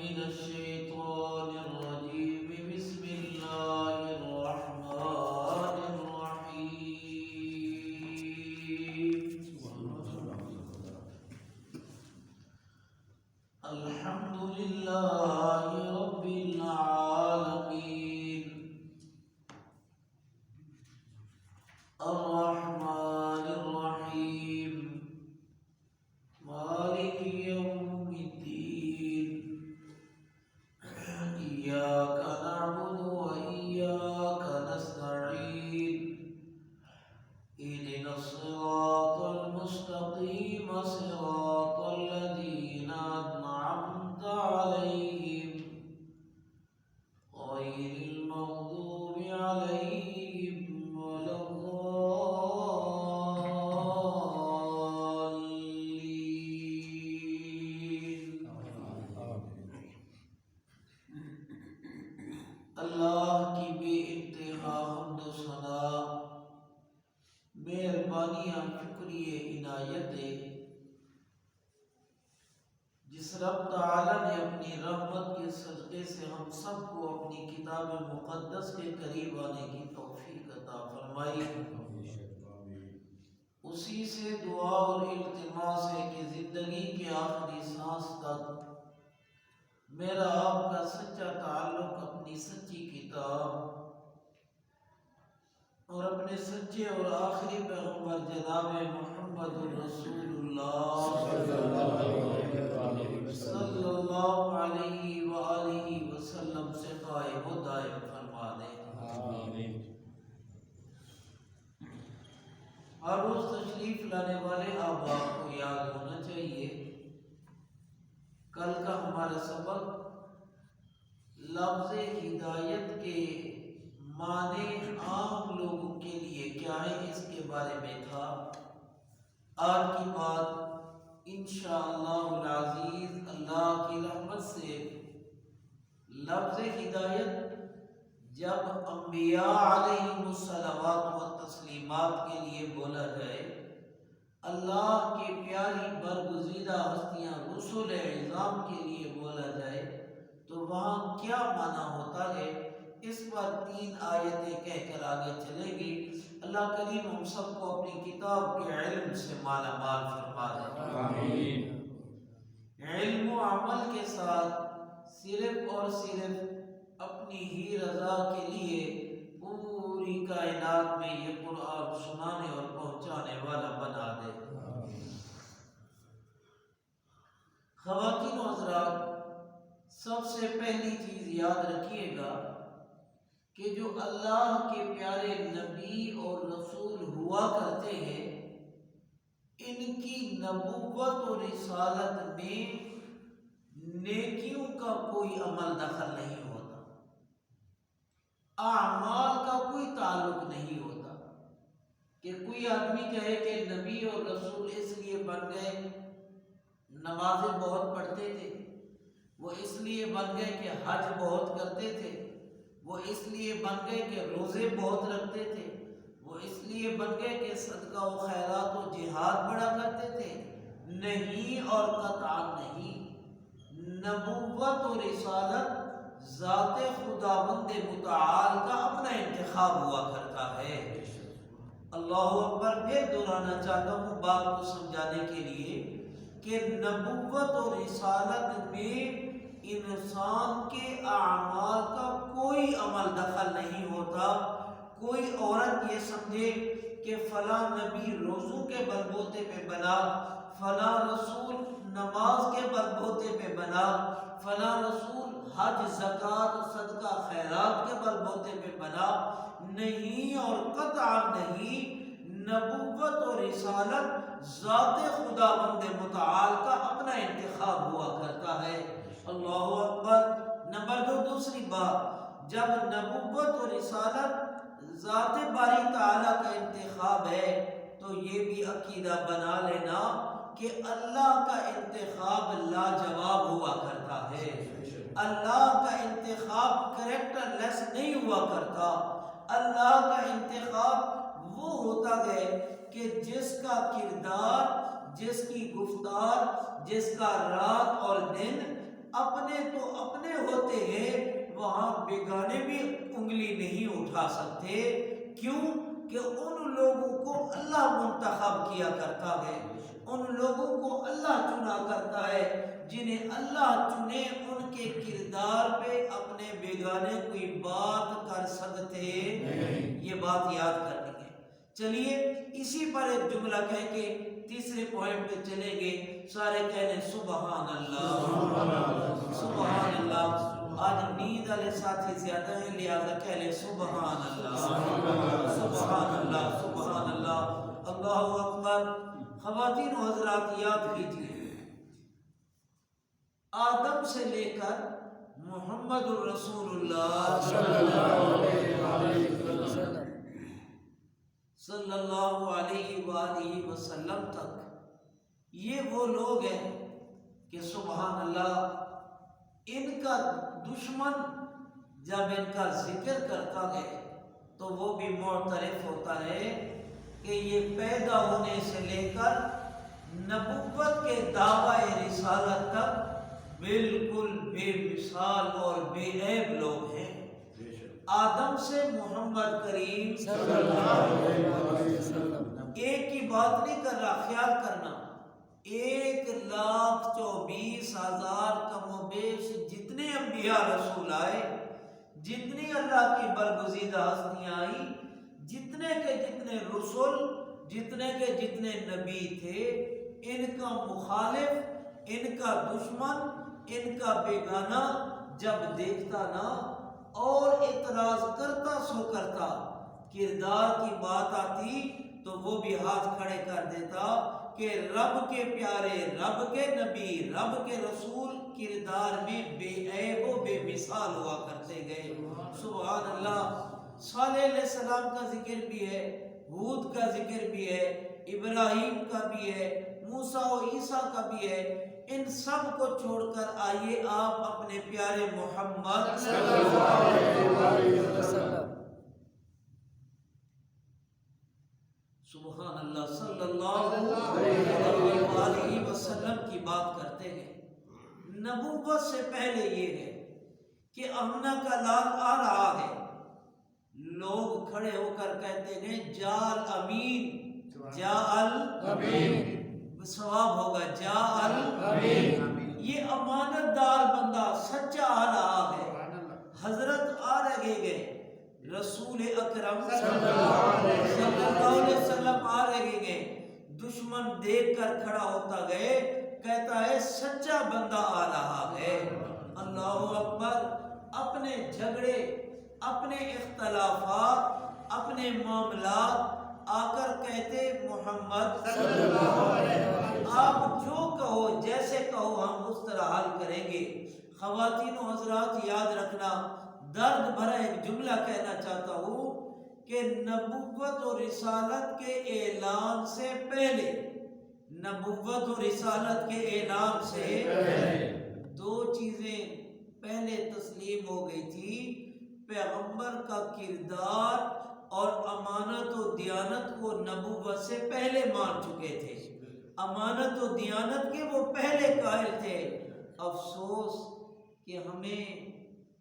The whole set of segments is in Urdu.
من الشيطان الرجيم بسم الله الرحمن الرحيم الحمد لله رب العالمين الرحمن الرحيم مالك يوم الدين إياك نعبد وإياك نستعين اهدنا الصراط المستقيم صراط الذين أنعمت عليهم غير المغضوب عليهم ولا الضالين اللہ کی بے انتہا حمد و ثنا مہربانیاں شکریہ عنایتیں جس رب تعالی نے اپنی رحمت کے صدقے سے ہم سب کو اپنی کتاب مقدس کے قریب آنے کی توفیق عطا فرمائی، اسی سے دعا اور التماس ہے کہ زندگی کے آخری سانس تک میرا آپ کا سچا تعلق اپنی سچی کتاب اور اپنے سچے اور آخری پیغمبر جناب محمد رسول اللہ صلی اللہ علیہ وآلہ وسلم سے قائم و دائم فرما دے۔ ہر روز تشریف لانے والے احباب کو یاد ہونا چاہیے کل کا ہمارا سبق لفظ ہدایت کے معنی عام لوگوں کے لیے کیا ہے اس کے بارے میں تھا۔ آج کی بات انشاءاللہ العزیز اللہ کی رحمت سے لفظ ہدایت جب انبیاء علیہم الصلوات و تسلیمات کے لیے بولا جائے، اللہ کی پیاری برگزیدہ ہستیاں رسول اعظام کے لیے بولا جائے تو وہاں کیا معنی ہوتا ہے، اس پر 3 آیتیں کہہ کر آگے چلیں گی۔ اللہ کریم ہم سب کو اپنی کتاب کے علم سے مالا مال فرما دے، آمین۔ علم و عمل کے ساتھ صرف اور صرف اپنی ہی رضا کے لیے پوری کائنات میں یہ قرآن سنانے اور پہنچانے والا بنا دے۔ خواتین و حضرات، سب سے پہلی چیز یاد رکھیے گا کہ جو اللہ کے پیارے نبی اور رسول ہوا کرتے ہیں، ان کی نبوت و رسالت میں نیکیوں کا کوئی عمل دخل نہیں ہوتا، اعمال کا کوئی تعلق نہیں ہوتا کہ کوئی آدمی کہے کہ نبی اور رسول اس لیے بن گئے نمازیں بہت پڑھتے تھے، وہ اس لیے بن گئے کہ حج بہت کرتے تھے، وہ اس لیے بن گئے کہ روزے بہت رکھتے تھے، وہ اس لیے بن گئے کہ صدقہ و خیرات و جہاد بڑا کرتے تھے۔ نہیں اور قطعا نہیں، نبوت و رسالت ذات خداوند متعال کا اپنا انتخاب ہوا کرتا ہے۔ اللہ اکبر، پھر دہرانا چاہتا ہوں بات کو سمجھانے کے لیے کہ نبوت و رسالت میں انسان کے اعمال کا کوئی عمل دخل نہیں ہوتا۔ کوئی عورت یہ سمجھے کہ فلاں نبی روزوں کے بلبوتے پہ بنا، فلاں رسول نماز کے بلبوتے پہ بنا، فلاں رسول حج زکوٰۃ صدقہ خیرات کے بلبوتے پہ بنا، نہیں اور قطعا نہیں، نبوت و رسالت ذات خداوند متعال کا اپنا انتخاب ہوا کرتا ہے۔ اللہ اکبر۔ نمبر 2، دوسری بات، جب نبوت و رسالت ذات باری تعالیٰ کا انتخاب ہے تو یہ بھی عقیدہ بنا لینا کہ اللہ کا انتخاب لاجواب ہوا کرتا ہے۔ اللہ کا انتخاب کریکٹر لیس نہیں ہوا کرتا۔ اللہ کا انتخاب وہ ہوتا ہے کہ جس کا کردار، جس کی گفتار، جس کا رات اور دن اپنے تو اپنے ہوتے ہیں، وہاں بیگانے بھی انگلی نہیں اٹھا سکتے۔ کیوں کہ ان لوگوں کو اللہ منتخب کیا کرتا ہے، ان لوگوں کو اللہ چنا کرتا ہے، جنہیں اللہ چنے ان کے کردار پہ اپنے بیگانے کوئی بات کر سکتے نہیں۔ یہ بات یاد کرنی ہے۔ چلیے اسی پر ایک جملہ کہہ کے تیسرے پوائنٹ پہ چلیں گے۔ سارے کہنے سبحان اللہ، سبحان اللہ۔ آج نیند والے ساتھی زیادہ ہیں، لہذا کہہ لیں سبحان اللہ، سبحان اللہ، سبحان اللہ، اللہ اکبر۔ خواتین و حضرات یاد کیجیے، آدم سے لے کر محمد الرسول اللہ صلی اللہ علیہ وآلہ وسلم تک یہ وہ لوگ ہیں کہ سبحان اللہ، ان کا دشمن جب ان کا ذکر کرتا ہے تو وہ بھی معترف ہوتا ہے کہ یہ پیدا ہونے سے لے کر نبوت کے دعوی رسالت تک بالکل بے مثال اور بے عیب لوگ ہیں۔ آدم سے محمد کریم صلی اللہ علیہ وسلم، ایک کی بات نہیں کر رہا، خیال کرنا، 1,24,000 کم و بیش جتنے انبیاء رسول آئے، جتنی اللہ کی برگزیدہ ہستیاں آئی، جتنے کے جتنے رسول، جتنے کے جتنے نبی تھے، ان کا مخالف، ان کا دشمن، ان کا بیگانہ جب دیکھتا نا اور اعتراض کرتا سو کرتا، کردار کی بات آتی تو وہ بھی ہاتھ کھڑے کر دیتا کہ رب کے پیارے، رب کے نبی، رب کے رسول کردار میں بے عیب و بے مثال ہوا کرتے گئے۔ سبحان اللہ۔ صالح علیہ السلام کا ذکر بھی ہے، ہود کا ذکر بھی ہے، ابراہیم کا بھی ہے، موسیٰ و عیسیٰ کا بھی ہے۔ ان سب کو چھوڑ کر آئیے آپ اپنے پیارے محمد صلی اللہ علیہ وسلم، سبحان اللہ، صلی اللہ علیہ وسلم کی بات کرتے ہیں۔ نبوت سے پہلے یہ ہے کہ امنہ کا لال آ رہا ہے، لوگ کھڑے ہو کر کہتے ہیں جال امین، جال امین، ثواب ہوگا جال امین، یہ امانت دار بندہ سچا آ رہا ہے۔ حضرت آ رہے گئے، رسول اکرم صلی اللہ علیہ وسلم آ رہے گئے، دشمن دیکھ کر کھڑا ہوتا گئے، کہتا ہے سچا بندہ آ رہا ہے۔ اللہ اکبر۔ اپنے جھگڑے، اپنے اختلافات، اپنے معاملات آ کر کہتے محمد صلی اللہ علیہ وسلم، آپ جو کہو، جیسے کہو ہم اس طرح حل کریں گے۔ خواتین و حضرات یاد رکھنا، درد بھرا ایک جملہ کہنا چاہتا ہوں کہ نبوت و رسالت کے اعلان سے پہلے، نبوت و رسالت کے اعلان سے دو چیزیں پہلے تسلیم ہو گئی تھی۔ پیغمبر کا کردار اور امانت و دیانت کو نبوت سے پہلے مان چکے تھے، امانت و دیانت کے وہ پہلے قائل تھے۔ افسوس کہ ہمیں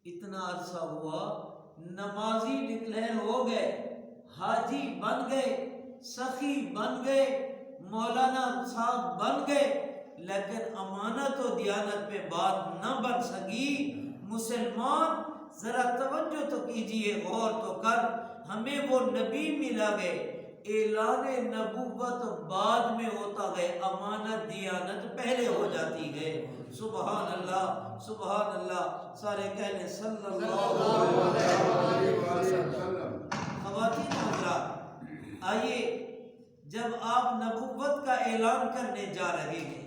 اتنا عرصہ ہوا، نمازی ڈکلیئر ہو گئے، حاجی بن گئے، سخی بن گئے، مولانا صاحب بن گئے، لیکن امانت و دیانت پہ بات نہ بن سکی۔ مسلمان ذرا توجہ تو کیجئے، غور تو کر، ہمیں وہ نبی ملا گئے، اعلان نبوت بعد میں ہوتا گئے، امانت دیانت پہلے ہو جاتی ہے۔ سبحان اللہ، سبحان اللہ، سارے کہنے صلی اللہ علیہ وسلم۔ خواتین حضرات آئیے، جب آپ نبوت کا اعلان کرنے جا رہے ہیں،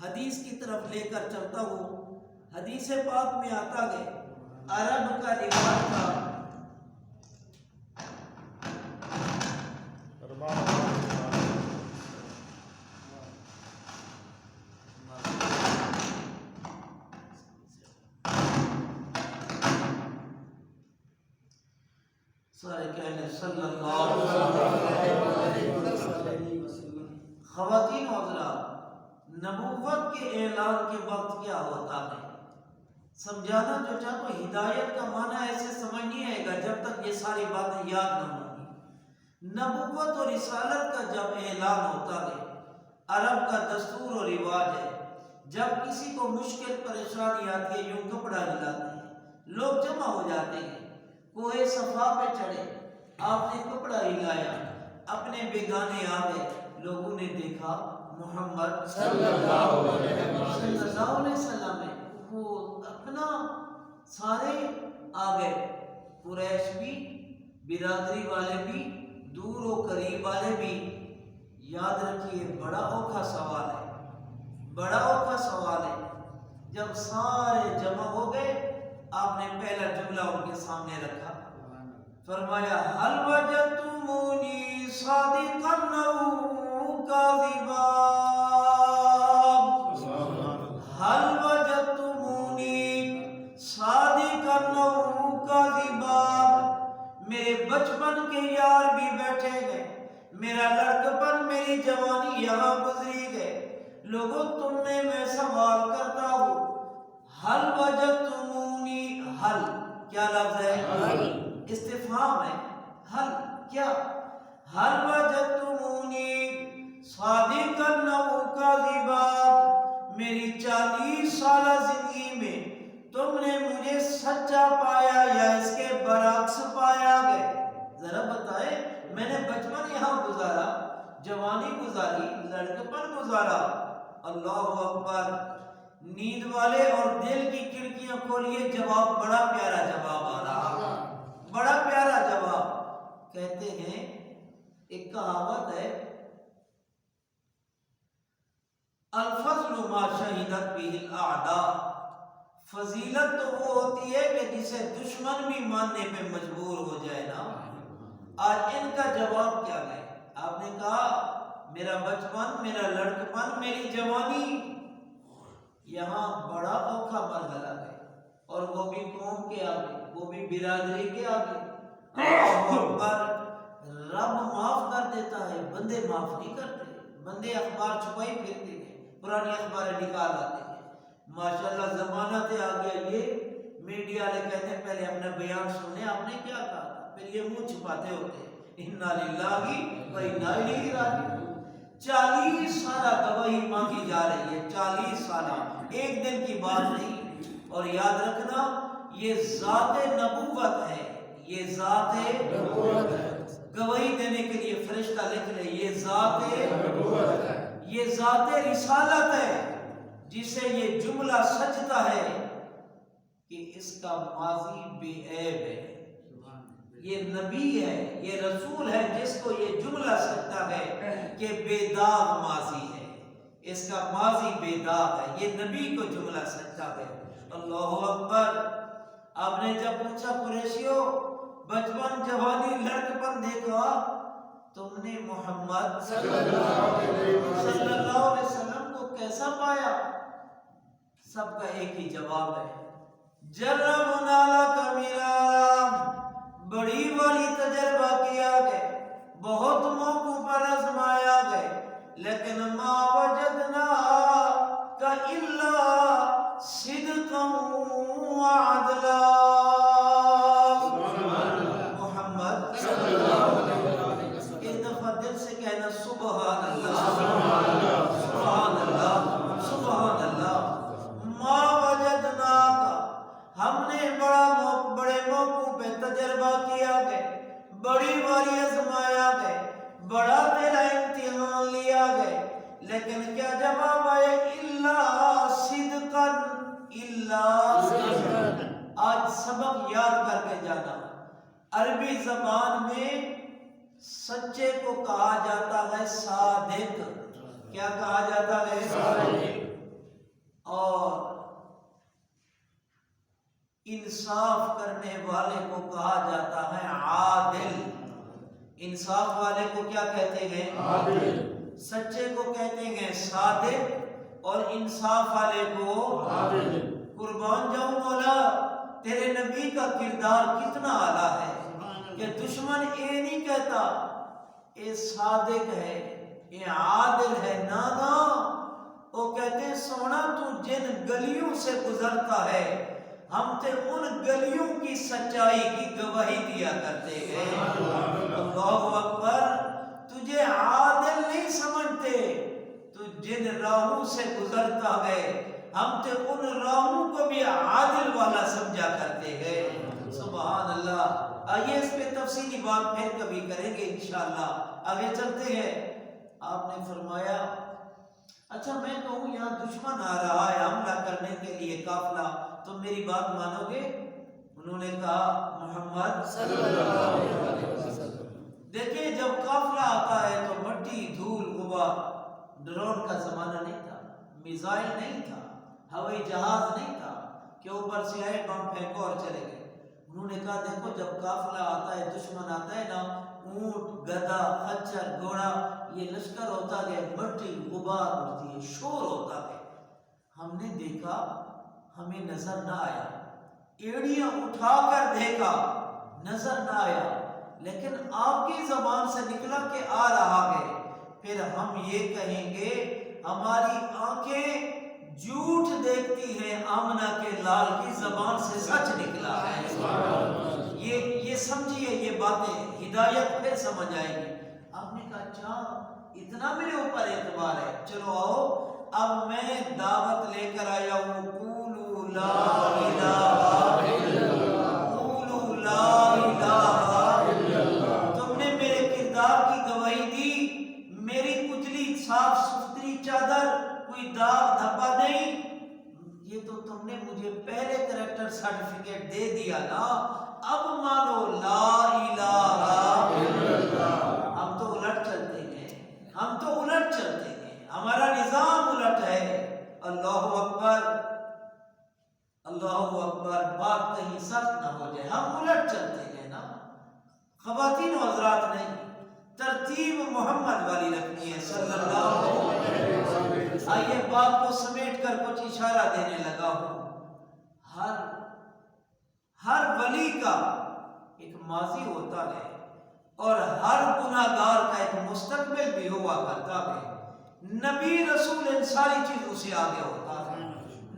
حدیث کی طرف لے کر چلتا ہوں۔ حدیث پاک میں آتا ہے، عرب کا رواج تھا، سارے کہنے صلی اللہ علیہ وسلم۔ خواتین و حضرات، نبوت کے اعلان کے وقت کیا ہوتا ہے؟ سمجھانا جو چاہتا ہوں، ہدایت کا معنی ایسے سمجھ نہیں آئے گا جب تک یہ ساری باتیں یاد نہ ہوں گی۔ نبوت اور رسالت کا جب اعلان ہوتا ہے، عرب کا دستور اور رواج ہے، جب کسی کو مشکل پریشانی آتی ہے یوں کپڑا ہلاتے ہیں، لوگ جمع ہو جاتے ہیں، کوہ صفا پہ چڑھے، آپ نے کپڑا ہلایا، اپنے بیگانے آ گئے، لوگوں نے دیکھا محمد صلی اللہ علیہ وسلم ہے، وہ اپنا سارے آ گئے، قریش بھی، برادری والے بھی، دور و قریب والے بھی۔ یاد رکھیے بڑا اوکھا سوال ہے، بڑا اوکھا سوال ہے۔ جب سارے جمع ہو گئے، آپ نے پہلا جملہ ان کے سامنے رکھا، فرمایا حل وجدتمونی صادقا او کاذبا، حل وجدتمونی صادقا او کاذبا، میرے بچپن کے یار بھی بیٹھے گئے، میرا لڑکپن، میری جوانی یہاں گزری گئے، لوگوں تم نے، میں سوال کرتا ہوں، حل وجدتمونی، حل کیا لفظ ہے؟ استفہام ہے، حل کیا؟ حل وجدتمونی صادقا او کاذبا، میری 40 سالہ زندگی میں تم نے مجھے سچا پایا یا اس کے برعکس پایا گئے؟ ذرا بتائے، میں نے بچپن یہاں گزارا، جوانی گزاری، لڑکپن گزارا، اللہ اکبر، نیند والے اور دل کی کھڑکیاں کھولیے، جواب بڑا پیارا جواب آ رہا، بڑا پیارا جواب۔ کہتے ہیں ایک کہاوت ہے، الفضل ما شہدت به الاعداء، فضیلت تو وہ ہوتی ہے کہ جسے دشمن بھی ماننے پہ مجبور ہو جائے نا۔ آج ان کا جواب کیا ہے؟ آپ نے کہا میرا بچپن، میرا لڑکپن، میری جوانی، یہاں بڑا اوکھا مرحلہ ہے، اور وہ بھی قوم کے آگے، وہ بھی برادری کے آگے۔ اللہ اکبر، رب معاف کر دیتا ہے، بندے معاف نہیں کرتے، بندے اخبار چھپائی پھرتے ہیں، پرانی اخباریں نکال آتے ہیں۔ ماشاءاللہ زمانہ سے آ گیا، یہ میڈیا والے کہتے ہیں پہلے اپنا بیان سنیں آپ نے کیا کہا تھا، پھر یہ منہ چھپاتے ہوتے ہیں، انا للہ و انا الیہ راجعون۔ 40 سالہ گواہی مانگی جا رہی ہے، 40 سالہ، ایک دن کی بات نہیں۔ اور یاد رکھنا یہ ذات نبوت ہے، یہ ذات نبوت ہے، گواہی دینے کے لیے فرشتہ لکھ لے، یہ ذات نبوت ہے، یہ ذات رسالت ہے، جسے یہ جملہ سچتا ہے کہ اس کا ماضی بے عیب ہے، یہ نبی ہے، یہ رسول ہے جس کو یہ جملہ سچتا ہے کہ بے داغ ماضی ہے، اس کا ماضی بے داغ ہے، یہ نبی کو جملہ سچتا ہے۔ اللہ اکبر۔ آپ نے جب پوچھا قریشیوں، بچپن، جوانی، لڑکپن دیکھا، تم نے محمد صلی اللہ علیہ وسلم کو کیسا پایا؟ سب کا ایک ہی جواب ہے، جربنا لک میرا، بڑی والی تجربہ کیا گئے، بہت موقعوں پر آزمایا گئے، لیکن ما وجدنا کا الا صدقا وعدلا، محمد صلی اللہ علیہ وسلم، ایک دفعہ دل سے کہنا سبحان اللہ، سبحان اللہ، سبحان اللہ۔ ما وجدنا کا، ہم نے بڑے موقعوں پہ تجربہ کیا گئے، بڑی باری آزمایا گئے، بڑا تیرا امتحان لیا گئے، لیکن کیا جواب آئے؟ الا صدقا، الا صدقا۔ آج سبق یاد کر کے جانا، عربی زبان میں سچے کو کہا جاتا ہے صادق، کیا کہا جاتا ہے؟ صادق۔ اور انصاف کرنے والے کو کہا جاتا ہے عادل، انصاف والے کو کیا کہتے ہیں؟ عادل۔ سچے کو کہتے ہیں صادق، اور انصاف والے کو عادل۔ قربان جاؤں مولا، تیرے نبی کا کردار کتنا اعلیٰ ہے کہ دشمن یہ نہیں کہتا یہ صادق ہے، یہ عادل ہے، نانا، وہ کہتے ہیں سونا تو جن گلیوں سے گزرتا ہے ہم تے ان گلیوں کی سچائی کی گواہی دیا کرتے ہیں۔ اللہ اکبر، تجھے عادل نہیں سمجھتے، تو جن راہوں سے گزرتا ہے ہم تے ان راہوں کو بھی عادل والا سمجھا کرتے ہیں۔ سبحان اللہ۔ آئیے اس پہ تفصیلی بات پھر کبھی کریں گے انشاءاللہ۔ آگے چلتے ہیں۔ آپ نے فرمایا اچھا میں کہوں یہاں دشمن آ رہا ہے حملہ کرنے کے لیے قافلہ، تو میری بات مانو گے؟ انہوں نے کہا محمد صلی اللہ علیہ وسلم۔ دیکھیں جب قافلہ آتا ہے تو مٹی دھول غبار، ڈرون کا زمانہ نہیں تھا، میزائل نہیں تھا، ہوائی جہاز نہیں تھا کہ اوپر سے آئے بم پھینکو اور چلے گئے۔ انہوں نے کہا دیکھو جب قافلہ آتا ہے دشمن آتا ہے نا، اونٹ گدھا خچر گھوڑا یہ لشکر ہوتا ہے، مٹی غبار ہوتی ہے، شور ہوتا ہے۔ ہم نے دیکھا ہمیں نظر نہ آیا، ایڑیاں اٹھا کر دیکھا نظر نہ آیا، لیکن آپ کی زبان سے نکلا کہ آ رہا ہے، پھر ہم یہ کہیں گے ہماری آنکھیں جھوٹ دیکھتی ہیں، آمنہ کے لال کی زبان سے سچ نکلا ہے۔ یہ سمجھیے، یہ باتیں ہدایت پھر سمجھ آئے گی۔ آپ نے کہا اچھا اتنا میرے اوپر اعتبار ہے، چلو آؤ اب میں دعوت لے کر آیا ہوں، قولوا لا الہ الا اللہ، قولوا لا الہ الا اللہ۔ تم نے میرے کردار کی گواہی دی، میری کچلی صاف ستھری چادر، کوئی داغ دھبا نہیں، یہ تو تم نے مجھے پہلے کریکٹر سرٹیفکیٹ دے دیا نا، اب مانو لا الہ الا اللہ۔ ہم تو الٹ چلتے ہیں، ہم تو الٹ چلتے ہیں، ہمارا نظام الٹ ہے۔ اللہ اکبر، اللہ اکبر، بات کہیں سخت نہ ہو جائے، ہم الٹ چلتے ہیں نا۔ خواتین و حضرات نہیں، ترتیب محمد والی رکھنی ہے صلی اللہ علیہ وسلم۔ آئیے بات کو سمیٹ کر کچھ اشارہ دینے لگا ہوں۔ ہر ولی کا ایک ماضی ہوتا ہے اور ہر گناہ گار کا ایک مستقبل بھی ہوا کرتا ہے۔ نبی رسول ان ساری چیزوں سے آگے ہوتا ہے،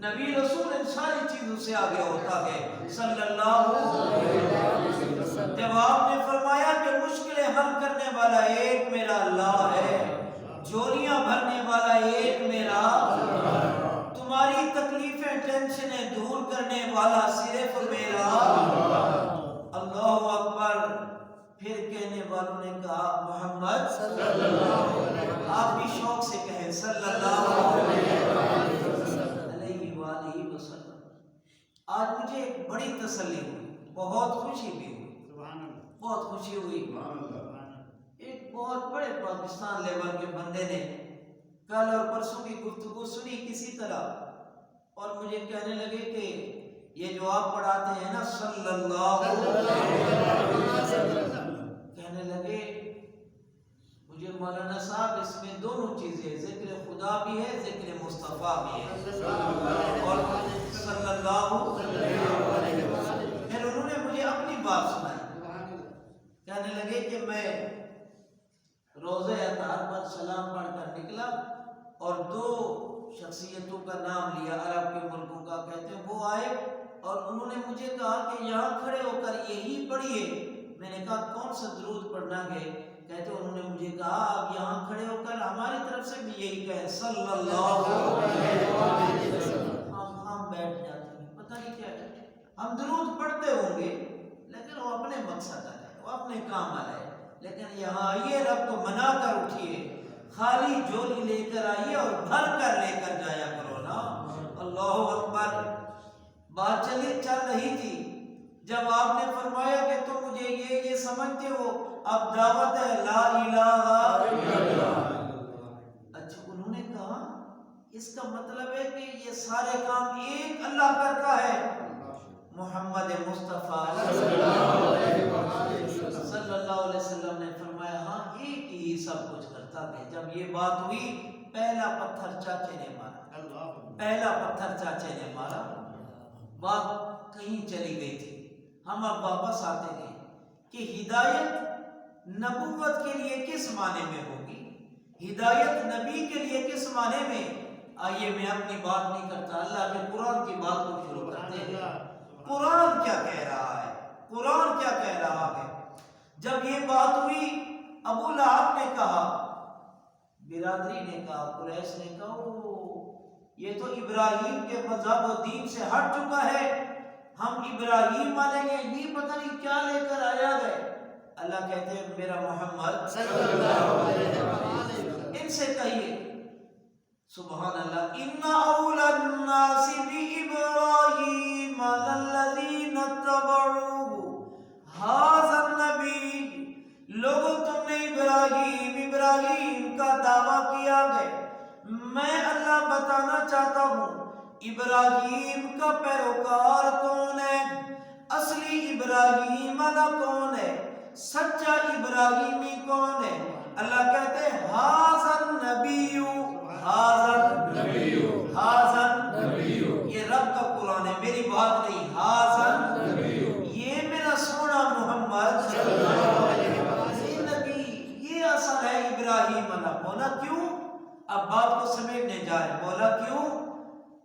نبی رسول ان ساری چیزوں سے آگے ہوتا ہے صلی اللہ علیہ وسلم۔ جب آپ نے فرمایا کہ مشکلیں حل کرنے والا ایک میرا اللہ ہے، جھولیاں بھرنے والا ایک میرا اللہ ہے، تمہاری تکلیفیں ٹینشنیں دور کرنے والا صرف میرا اللہ اکبر۔ پھر کہنے والوں نے کہا محمد صلی اللہ علیہ وسلم، آپ بھی شوق سے کہیں صلی اللہ علیہ وسلم۔ آج مجھے ایک بڑی تسلی ہوئی، بہت خوشی بھی ہوئی، بہت خوشی ہوئی۔ ایک بہت بڑے پاکستان لیول کے بندے نے کل اور پرسوں کی گفتگو سنی کسی طرح، اور مجھے کہنے لگے کہ یہ جو آپ پڑھاتے ہیں نا صلی اللہ علیہ وسلم، کہنے لگے مجھے مولانا صاحب اس میں دونوں چیزیں، ذکر خدا بھی ہے، ذکر مصطفیٰ بھی ہے، اور صلی اللہ علیہ وسلم۔ پھر انہوں نے مجھے اپنی بات سنائی، کہنے لگے کہ میں روزہ اطہار پر سلام پڑھ کر نکلا اور دو شخصیتوں کا نام لیا عرب کے ملکوں کا، کہتے ہیں وہ آئے اور انہوں نے مجھے کہا کہ یہاں کھڑے ہو کر یہی پڑھیے۔ میں نے کہا کون سا درود پڑھنا ہے؟ کہتے انہوں نے مجھے کہا آپ یہاں کھڑے ہو کر ہماری طرف سے بھی یہی کہیں صلی اللہ علیہ وسلم۔ ہم بیٹھ جاتے ہیں، پتہ نہیں کیا ہے، ہم درود پڑھتے ہوں گے لیکن وہ اپنے مقصد ہے، وہ اپنے کام آ رہے، لیکن یہاں آئیے رب کو منا کر اٹھیے، خالی جولی لے کر آئیے اور بھر کر لے کر جایا کرو نا۔ اللہ اکبر۔ بات چل رہی تھی، جب آپ نے فرمایا کہ تم مجھے یہ سمجھتے ہو، اب دعوت ہے لا الہ الا اللہ۔ اچھا انہوں نے کہا اس کا مطلب ہے کہ یہ سارے کام ایک اللہ کرتا ہے، محمد مصطفیٰ صلی اللہ علیہ وسلم نے فرمایا ہاں ایک ہی سب کچھ کرتا ہے۔ جب یہ بات ہوئی پہلا پتھر چاچے نے مارا، پہلا پتھر چاچے نے مارا، بات کہیں چلی گئی تھی۔ ہم اب واپس آتے ہیں کہ ہدایت نبوت کے لیے کس معنی میں ہوگی، ہدایت نبی کے لیے کس معنی میں؟ آئیے میں اپنی بات نہیں کرتا، اللہ کے قرآن کی بات کو شروع کرتے ہیں۔ جب یہ بات ہوئی ابو لہب نے کہا، برادری نے کہا، قریش نے کہا یہ تو ابراہیم کے مذہب و دین سے ہٹ چکا ہے، ہم ابراہیم مانیں گے، یہ پتہ نہیں کیا لے کر آیا ہے۔ اللہ کہتے ہیں میرا محمد صلی اللہ علیہ وسلم ان سے کہیے سبحان اللہ، ان اولی الناس بابراہیم للذین اتبعوہ ھذا النبی، لوگوں تم نے ابراہیم کا دعویٰ کیا ہے، میں اللہ بتانا چاہتا ہوں ابراہیم کا پیروکار کون ہے، اصلی ابراہیم والا کون ہے، سچا ابراہیمی کون ہے؟ اللہ کہتے ہیں ھذا النبی، ھذا النبی، یہ رب کا قرآن ہے، میری بات نہیں، ھذا النبی، یہ میرا سونا محمد صلی اللہ علیہ وسلم نبی، یہ اصل ہے ابراہیم والا۔ مولا کیوں؟ اب بات کو سمیٹنے جائے، مولا کیوں؟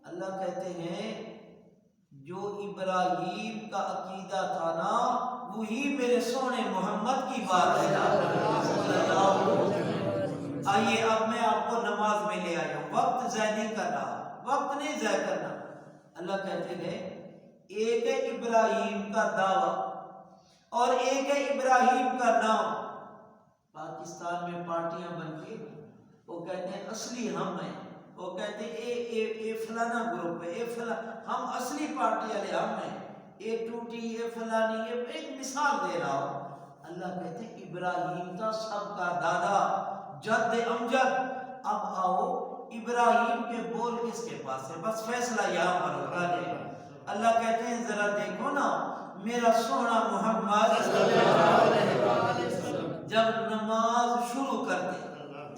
اللہ کہتے ہیں جو ابراہیم کا عقیدہ تھا نا وہی میرے سونے محمد کی بات ہے۔ آئیے اب میں آپ کو نماز میں لے آیا ہوں، وقت ضائع نہیں کرنا، وقت نہیں ضائع کرنا۔ اللہ کہتے ہیں ایک ہے ابراہیم کا دعویٰ اور ایک ہے ابراہیم کا نام۔ پاکستان میں پارٹیاں بنتی ہیں، وہ کہتے ہیں اصلی ہم ہیں، وہ کہتے ہیں اے فلانا گروپ ہے، اے فلانا، ہم اصلی پارٹی والے ہم ہیں، اے ٹوٹی، اے فلانی، ایک مثال دے رہا ہوں۔ اللہ کہتے ہیں ابراہیم تھا سب کا دادا، جد امجد۔ اب آؤ ابراہیم کے بول کس کے پاس ہے؟ بس فیصلہ یہاں پر ہوگا جائے۔ اللہ کہتے ہیں ذرا دیکھو نا میرا سونا محمد صلی اللہ علیہ وسلم جب نماز شروع کرتے،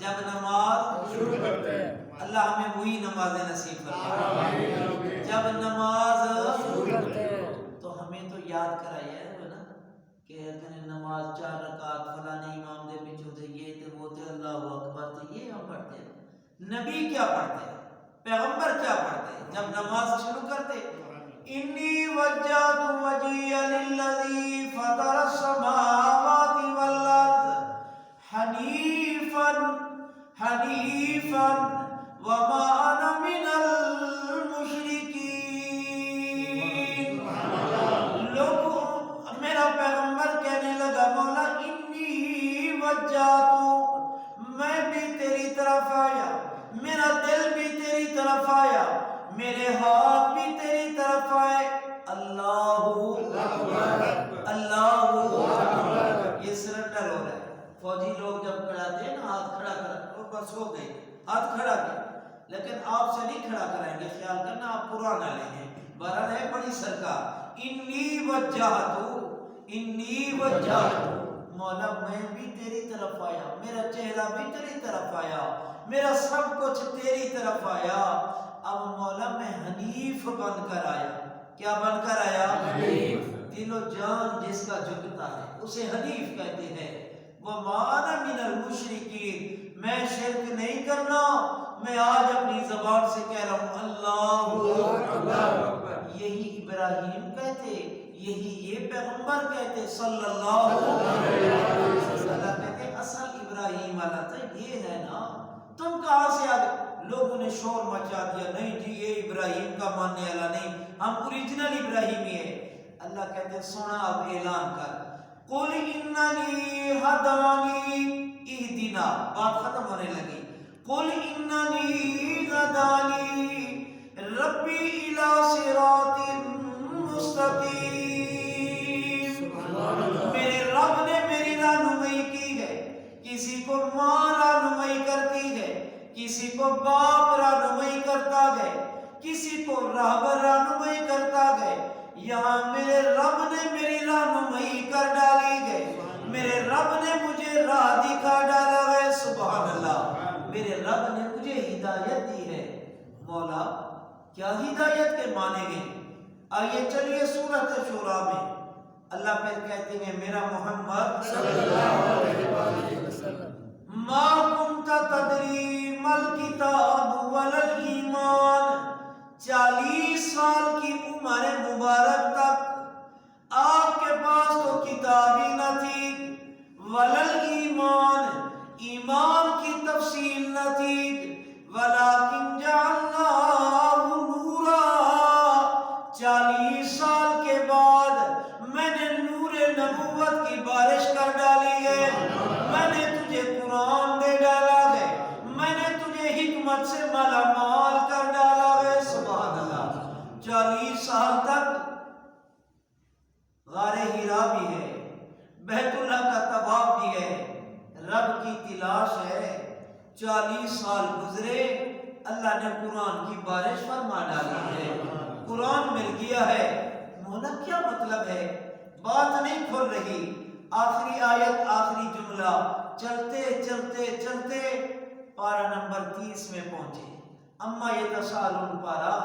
جب نماز شروع کرتے، اللہ ہمیں وہی نماز نصیب فرمائے، جب نماز شروع کرتے تو ہمیں تو یاد کرایا ہے نا کہ نماز 4 رکعت فلانے امام دے پیچھے تھے، یہ تھے وہ تھے، اللہ اکبر، تو یہ ہم پڑھتے ہیں۔ نبی کیا پڑھتے ہیں، پیغمبر کیا پڑھتے ہیں جب نماز شروع کرتے؟ انی وجہت وجہی للذی فطر السماوات والارض حنیفا وما انا من المشرکین۔ لوگ میرا پیغمبر کہنے لگا مولا انی وجہت، میں بھی تیری طرف آیا، میرا دل بھی تیری طرف آیا، میرے ہاتھ بھی تیری طرف آئے۔ اللہ یہ سرنڈر ہو رہا ہے۔ فوجی لوگ جب کھڑاتے ہیں نا ہاتھ کھڑا کر، وہ بس ہو گئے، ہاتھ کھڑا کر، لیکن آپ سے نہیں کھڑا کرائیں گے، خیال کرنا آپ قرآن لیں گے۔ بہرحال ہے بڑی سرکار، انی وجہت، مولا میں بھی تیری طرف آیا، میرا چہرہ بھی تیری طرف آیا، میرا سب کچھ تیری طرف آیا۔ اب مولا میں حنیف بن کر آیا۔ کیا بن کر آیا؟ حنیف۔ دل و جان جس کا جھکتا ہے اسے حنیف کہتے ہیں۔ وَمَا أَنَا مِنَ الْمُشْرِكِينَ، میں شرک نہیں کرنا، میں آج اپنی زبان سے کہہ رہا ہوں اللہ اکبر۔ یہی ابراہیم کہتے، یہی یہ پیغمبر کہتے صلی اللہ علیہ وسلم۔ اللہ کہتے اصل ابراہیم والا تھا یہ ہے نا، تم کہاں سے آ گئے؟ لوگوں نے شور مچا دیا، نہیں جی یہ ابراہیم کا ماننے والا نہیں، ہم اوریجنل ابراہیمی ہے۔ اللہ کہتے ہیں سونا اب اعلان کر، قُلْ إِنَّنِي هَدَانِي اهْدِنَا، بات ختم ہونے لگی، قُلْ إِنَّنِي هَدَانِي رَبِّي إِلَىٰ صِرَاطٍ مُسْتَقِيمٍ، میرے رب نے میری رہنمائی کی ہے۔ کسی کو ماں رہنمائی کرتی ہے، کسی کو باپ رہنمائی کرتا ہے، کسی کو راہبر رہنمائی کرتا ہے، یہاں میرے رب نے میری رہنمائی کر ڈالی ہے، میرے رب نے مجھے راہ دکھا ڈالا ہے۔ سبحان اللہ، میرے رب نے مجھے ہدایت دی ہے۔ مولا کیا ہدایت کے معنی گئے؟ آئیے چلیے سورۃ شورى میں اللہ پھر کہتے ہیں میرا محمد صلی اللہ علیہ وسلم ما کنت تدری مل کتاب ولا الایمان، 40 سال کی عمر مبارک تک آپ کے پاس تو کتاب ہی نہ تھی، 40 سال کے بعد میں نے نور نبوت کی بارش کر ڈالی ہے، میں نے تجھے قرآن دے ڈالا ہے، میں نے تجھے حکمت سے مالا مال کر ڈالا ہے۔ سبحان اللہ۔ 40 سال تک غار ہیرا بھی ہے، بیت اللہ کا طواف بھی ہے، رب کی تلاش ہے۔ 40 سال گزرے، اللہ نے قرآن کی بارش فرما ڈالی ہے، قرآن مل گیا ہے۔ مولا کیا مطلب ہے؟ بات نہیں کھل رہی۔ آخری آیت، آخری جملہ، چلتے چلتے چلتے پارہ نمبر 30 میں پہنچے۔ اما یتساءلون پارہ،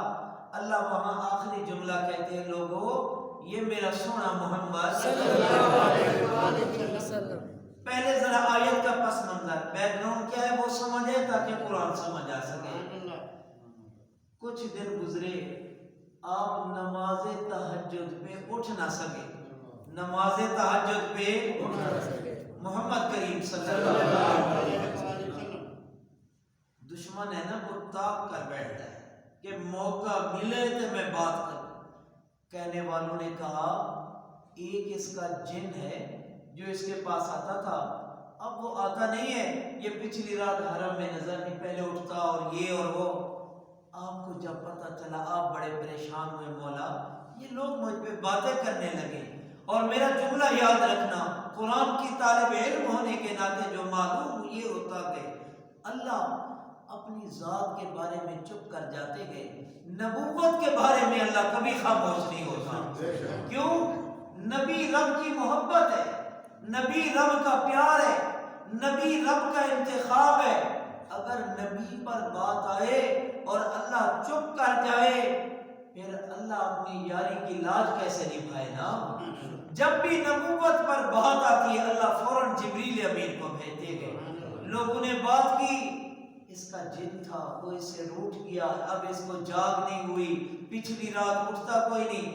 اللہ وہاں آخری جملہ کہتے ہیں لوگوں یہ میرا سونا محمد صلی اللہ علیہ وسلم۔ پہلے ذرا آیت کا پس منظر، بیک گراؤنڈ کیا ہے وہ سمجھے تاکہ قرآن سمجھ آ سکے۔ کچھ دن گزرے، آپ نماز تہجد پہ اٹھ نہ سکے، نماز تہجد پہ محمد کریم صلی اللہ علیہ وسلم۔ دشمن ہے نا وہ تاک کر بیٹھتا ہے کہ موقع ملے تو میں بات کروں۔ کہنے والوں نے کہا ایک اس کا جن ہے جو اس کے پاس آتا تھا، اب وہ آتا نہیں ہے، یہ پچھلی رات حرم میں نظر نہیں پہلے اٹھتا اور یہ اور وہ۔ آپ کو جب پتہ چلا آپ بڑے پریشان ہوئے، مولا یہ لوگ مجھ پہ باتیں کرنے لگے، اور میرا جملہ یاد رکھنا، قرآن کی طالب علم ہونے کے ناطے جو معلوم یہ ہوتا کہ اللہ اپنی ذات کے بارے میں چپ کر جاتے ہیں، نبوت کے بارے میں اللہ کبھی خاموش نہیں ہوتا۔ کیوں؟ نبی رب کی محبت ہے، نبی رب کا پیار ہے، نبی رب کا انتخاب ہے۔ اگر نبی پر بات آئے اور اللہ چپ کر جائے پھر اللہ اپنی یاری کی لاج کیسے نبھائے نا؟ جب بھی نبوت پر بات آتی ہے اللہ فوراً جبریل امین کو بھیجتے ہیں۔ لوگوں نے بات کی، اس کا جن تھا وہ اس سے روٹ گیا، اب اس کو جاگ نہیں ہوئی، پچھلی رات اٹھتا کوئی نہیں۔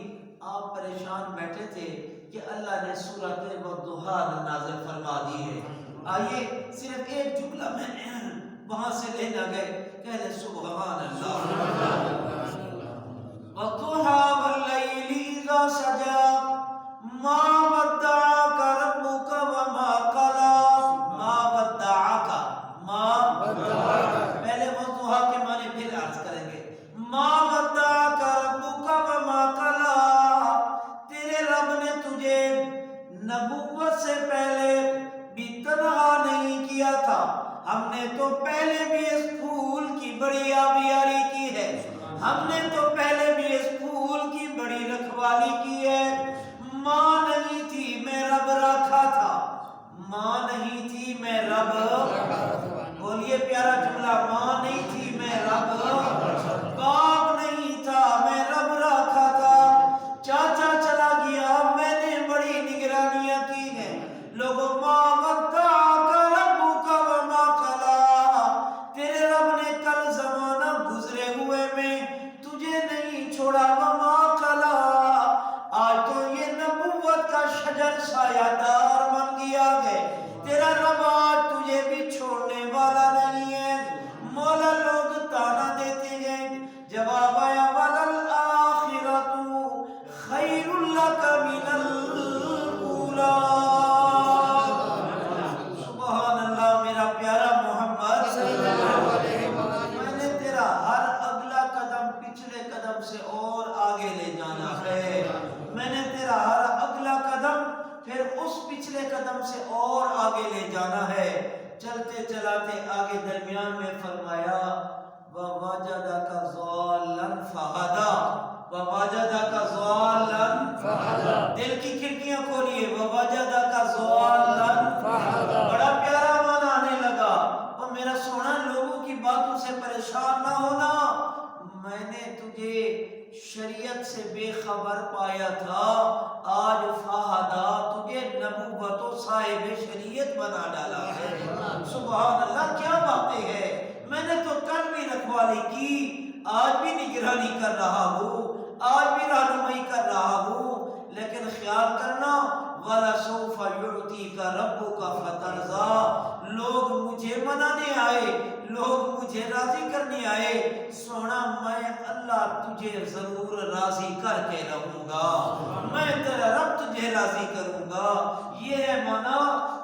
آپ پریشان بیٹھے تھے کہ اللہ نے سورۃ والضحیٰ نازل فرما دی ہے۔ آئیے صرف ایک جملہ میں وہاں سے لینا گئے، کہہ لیں سبحان اللہ۔ والضحیٰ واللیل اذا سجا ما ودعک ربک وما قلی، ما ودعک، ما ودعک، پہلے والضحیٰ کے معنی پھر عرض کریں گے۔ ما ودعک ربک وما قلی، تیرے رب نے تجھے نبوت سے پہلے بھی تنہا نہیں کیا تھا، ہم نے تو پہلے بھی اس پھول کی بڑی آبیاری کی ہے، ہم نے تو پہلے بھی اس پھول کی بڑی رکھوالی کی ہے۔ ماں نہیں تھی میں رب رکھا تھا، ماں نہیں تھی میں رب، بولیے پیارا جملہ، ماں نہیں تھی میں رب، باپ نہیں تھا میں رب رکھا تھا، چاچا چلا گیا میں نے بڑی نگرانیاں کی ہیں۔ لوگوں ماں ودعک ربک وما قلی، تیرے رب نے کل زمانہ گزرے ہوئے میں تجھے نہیں چھوڑا، وما قلی، آج تو یہ نبوت کا شجر سایہ دار بن گیا ہے، تیرا رب آج تجھے بھی چھوڑنے والا نہیں ہے۔ مولا لوگ تانا دیتے ہیں، جواب آیا وَلَلْآخِرَةُ خَيْرٌ لَكَ مِنَ الْأُولَى۔ سبحان اللہ، میرا پیارا محمد صلی اللہ علیہ وسلم، میں نے تیرا ہر اگلا قدم پچھلے قدم سے اور آگے لے جانا ہے، میں نے تیرا ہر اگلا قدم پھر اس پچھلے قدم سے اور آگے لے جانا ہے۔ چلتے چلاتے آگے درمیان میں فرمایا وَوَجَدَكَ ضَالًّا فَهَدَىٰ، وَوَجَدَكَ ضَالًّا فَهَدَىٰ، دل کی کھڑکیاں کھولیے، وَوَجَدَكَ ضَالًّا فَهَدَىٰ، بڑا پیارا معنی آنے لگا۔ اور میرا سونا لوگوں کی باتوں سے پریشان نہ ہونا، میں نے تجھے شریعت سے بے خبر پایا تھا، آج فہدا تجھے نبوت و صاحب شریعت بنا ڈالا ہے۔ سبحان اللہ، کیا باتیں ہیں، میں نے تو کل بھی رکھوالی کی، آج بھی نگرانی کر رہا ہوں، آج بھی رہنمائی کر رہا ہوں، لیکن خیال کرنا وَلَسَوْفَ يُعْطِيكَ رَبُّكَ فَتَرْضَىٰ، لوگ مجھے منانے آئے، لوگ مجھے راضی کرنے آئے، سونا میں اللہ تجھے ضرور راضی کر کے رہوں گا، میں تیرا رب تجھے راضی کروں گا۔ یہ ہے مانا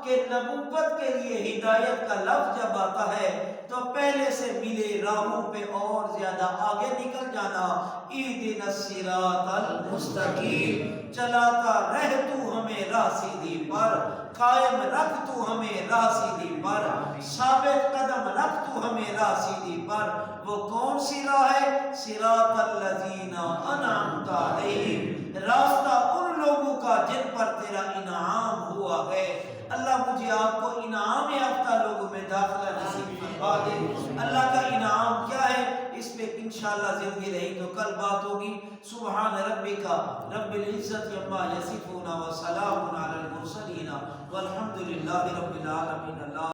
کہ نبوت کے لیے ہدایت کا لفظ جب آتا ہے تو پہلے سے ملے راہوں پہ اور زیادہ آگے نکل جانا۔ اہدنا الصراط المستقیم، چلاتا رہ تو ہمیں راہ سیدھی پر، قائم رکھ تو ہمیں راہ سیدھی پر، ثابت قدم رکھ تو ہمیں راہ سیدھی پر۔ وہ کون سی راہ ہے؟ صراط الذین انعمت علیہم، راستہ ان لوگوں کا جن پر تیرا انعام ہوا ہے۔ اللہ مجھے آپ کو انعام یافتہ لوگوں میں داخلہ نصیب فرما دے۔ اللہ کا انعام کیا ہے اس پہ انشاءاللہ زندگی رہی تو کل بات ہوگی۔ سبحان ربک رب العزت عما یصفون وسلام علی المرسلین والحمد للہ رب العالمین۔ اللہ